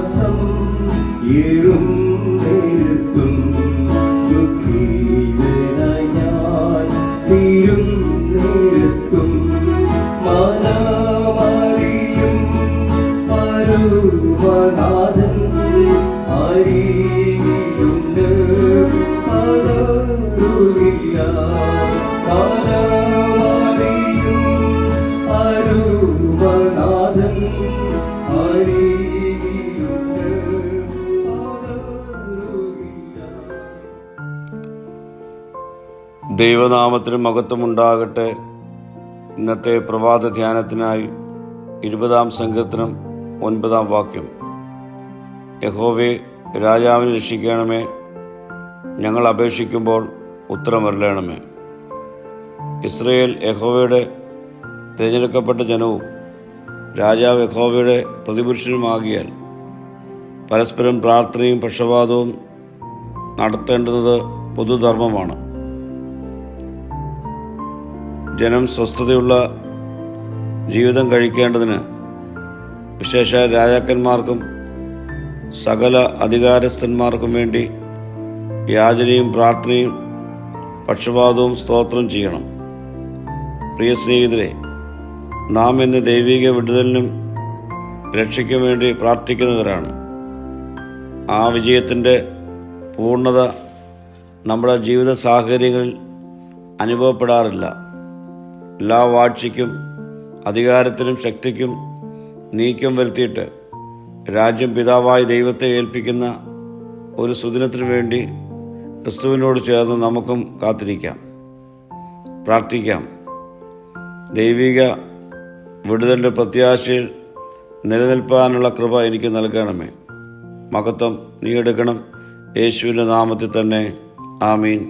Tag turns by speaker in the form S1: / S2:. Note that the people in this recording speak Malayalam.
S1: പ്രയാസം ഏറും നേരത്തും ദുഃഖിതനായി ഞാൻ തീരും നേരത്തും മനമറിയും പരമനാഥൻ അരികിലുണ്ട്, പതറുകില്ല. മനമറിയും പരമനാഥൻ അരികിലുണ്ട്, പതറുകില്ല.
S2: ദൈവനാമത്തിന് മഹത്വമുണ്ടാകട്ടെ. ഇന്നത്തെ പ്രഭാത ധ്യാനത്തിനായി 20-ാം സങ്കീർത്തനം 9-ാം വാക്യം. യഹോവേ, രാജാവിനെ രക്ഷിക്കണമേ, ഞങ്ങൾ അപേക്ഷിക്കുമ്പോൾ ഉത്തരമരുളണമേ. ഇസ്രായേൽ യഹോവയുടെ തിരഞ്ഞെടുക്കപ്പെട്ട ജനവും രാജാവ് യഹോവയുടെ പ്രതിപുരുഷനുമാകിയാൽ പരസ്പരം പ്രാർത്ഥനയും പക്ഷപാതവും നടത്തേണ്ടുന്നത് പൊതുധർമ്മമാണ്. ജനം സ്വസ്ഥതയുള്ള ജീവിതം കഴിക്കേണ്ടതിന് വിശേഷ രാജാക്കന്മാർക്കും സകല അധികാരസ്ഥന്മാർക്കും വേണ്ടി യാചനയും പ്രാർത്ഥനയും പക്ഷപാതവും സ്തോത്രം ചെയ്യണം. പ്രിയ സ്നേഹിതരെ, നാം ഇന്ന് ദൈവിക വിടുതലിനും രക്ഷയ്ക്കും വേണ്ടി പ്രാർത്ഥിക്കുന്നവരാണ്. ആ വിജയത്തിൻ്റെ പൂർണ്ണത നമ്മുടെ ജീവിത സാഹചര്യങ്ങളിൽ അനുഭവപ്പെടാറില്ല. എല്ലാ വാഴ്ചയ്ക്കും അധികാരത്തിനും ശക്തിക്കും നീക്കം വരുത്തിയിട്ട് രാജ്യം പിതാവായ ദൈവത്തെ ഏൽപ്പിക്കുന്ന ഒരു സുദിനത്തിനു വേണ്ടി ക്രിസ്തുവിനോട് ചേർന്ന് നമുക്കും കാത്തിരിക്കാം, പ്രാർത്ഥിക്കാം. ദൈവിക വിടുതലിൻ്റെ പ്രത്യാശയിൽ നിലനിൽപ്പാനുള്ള കൃപ എനിക്ക് നൽകണമേ. മഹത്വം നീ എടുക്കണം. യേശുവിൻ്റെ നാമത്തിൽ തന്നെ. ആമീൻ.